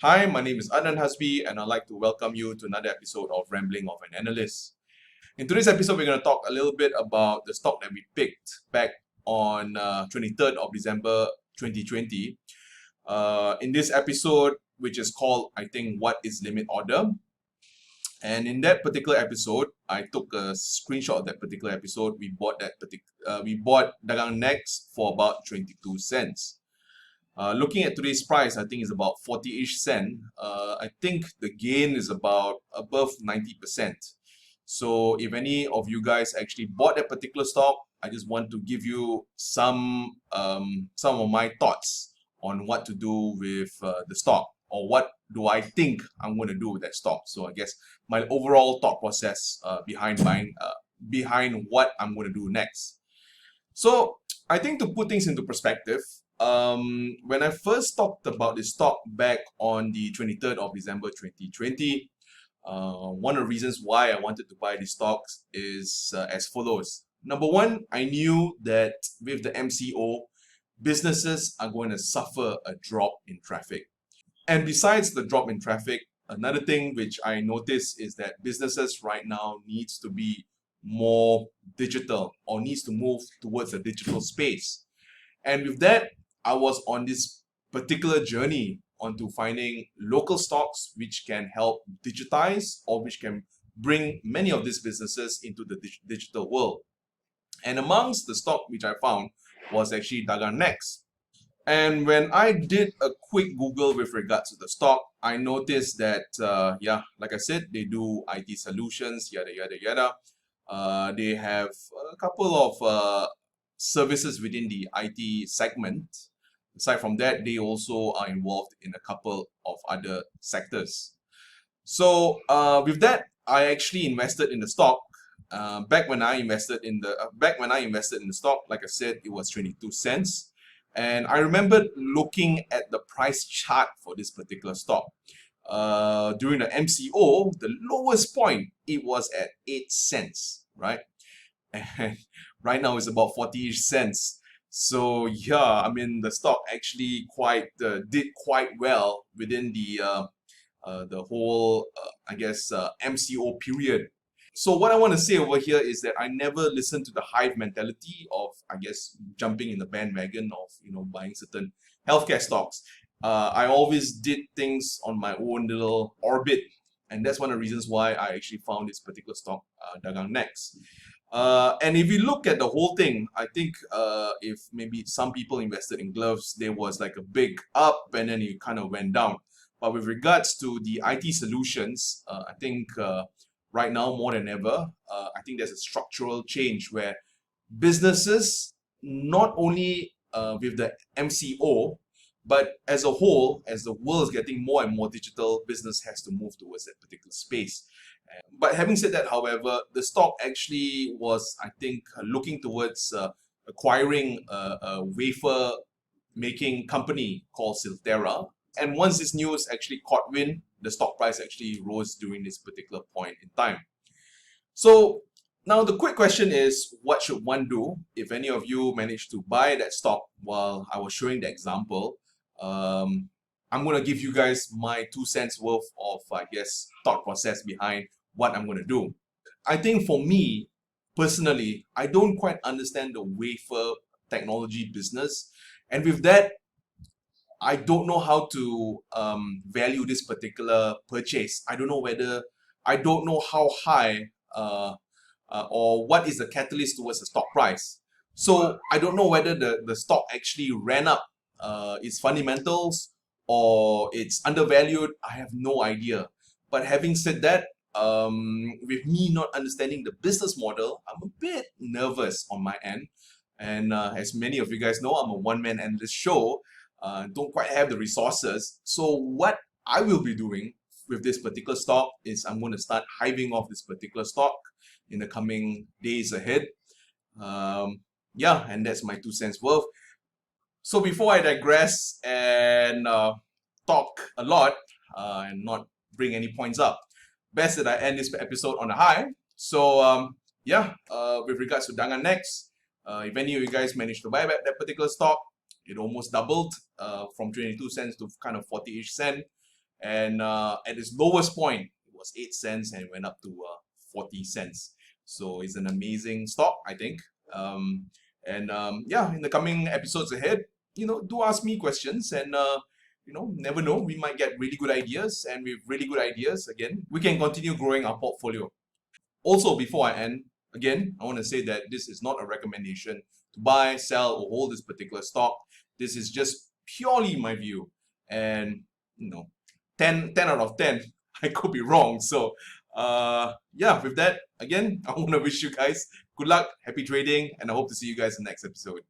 Hi, my name is Adnan Hasbi, and I'd like to welcome you to another episode of Rambling of an Analyst. In today's episode, we're going to talk a little bit about the stock that we picked back on 23rd of December 2020. In this episode, which is called, I think, What is Limit Order? And in that particular episode, I took a screenshot of that particular episode. We bought Dagang Next for about 22 cents. Looking at today's price, I think it's about 40-ish cent. I think the gain is about above 90%. So if any of you guys actually bought that particular stock, I just want to give you some of my thoughts on what to do with the stock, or what do I think I'm going to do with that stock. So I guess my overall thought process behind buying, behind what I'm going to do next. So I think to put things into perspective, when I first talked about this stock back on the 23rd of December 2020, one of the reasons why I wanted to buy these stocks is as follows. Number one, I knew that with the MCO, businesses are going to suffer a drop in traffic. And besides the drop in traffic, another thing which I noticed is that businesses right now needs to be more digital, or needs to move towards a digital space. And with that, I was on this particular journey onto finding local stocks which can help digitize, or which can bring many of these businesses into the digital world. And amongst the stock which I found was actually Dagang Next. And when I did a quick Google with regards to the stock, I noticed that, like I said, they do IT solutions, yada, yada, yada. They have a couple of services within the IT segment. Aside from that, they also are involved in a couple of other sectors. So with that, I actually invested in the stock. Back when I invested in the stock, like I said, it was 22 cents. And I remember looking at the price chart for this particular stock. During the MCO, the lowest point, it was at 8 cents, right? And right now it's about 40-ish cents. So yeah, I mean, the stock actually did quite well within the whole MCO period. So what I want to say over here is that I never listened to the hive mentality of, I guess, jumping in the bandwagon of buying certain healthcare stocks. I always did things on my own little orbit, and that's one of the reasons why I actually found this particular stock, Dagang Next. And if you look at the whole thing, I think if maybe some people invested in gloves, there was like a big up and then it kind of went down. But with regards to the IT solutions, I think right now more than ever, I think there's a structural change where businesses, not only with the MCO, but as a whole, as the world is getting more and more digital, business has to move towards that particular space. But having said that, however, the stock actually was, I think, looking towards acquiring a wafer making company called Silterra. And once this news actually caught wind, the stock price actually rose during this particular point in time. So now the quick question is, what should one do if any of you managed to buy that stock while I was showing the example? I'm going to give you guys my 2 cents worth of, I guess, thought process behind what I'm going to do. I think for me, personally, I don't quite understand the wafer technology business. And with that, I don't know how to value this particular purchase. I don't know how high or what is the catalyst towards the stock price. So I don't know whether the stock actually ran up its fundamentals or it's undervalued. I have no idea. But having said that, with me not understanding the business model, I'm a bit nervous on my end. And as many of you guys know, I'm a one-man analyst show. Don't quite have the resources. So what I will be doing with this particular stock is I'm going to start hiving off this particular stock in the coming days ahead. And that's my 2 cents worth. So before I digress and talk a lot and not bring any points up, best that I end this episode on a high. So with regards to Dagang Next, if any of you guys managed to buy back that particular stock, it almost doubled from 22 cents to kind of 40-ish cent. And at its lowest point, it was 8 cents and it went up to 40 cents. So it's an amazing stock, I think. Yeah, in the coming episodes ahead, do ask me questions, and never know, we might get really good ideas, and with really good ideas, again, we can continue growing our portfolio. Also, before I end, again, I want to say that this is not a recommendation to buy, sell, or hold this particular stock. This is just purely my view. And, 10 out of 10, I could be wrong. So, yeah, with that, again, I want to wish you guys good luck, happy trading, and I hope to see you guys in the next episode.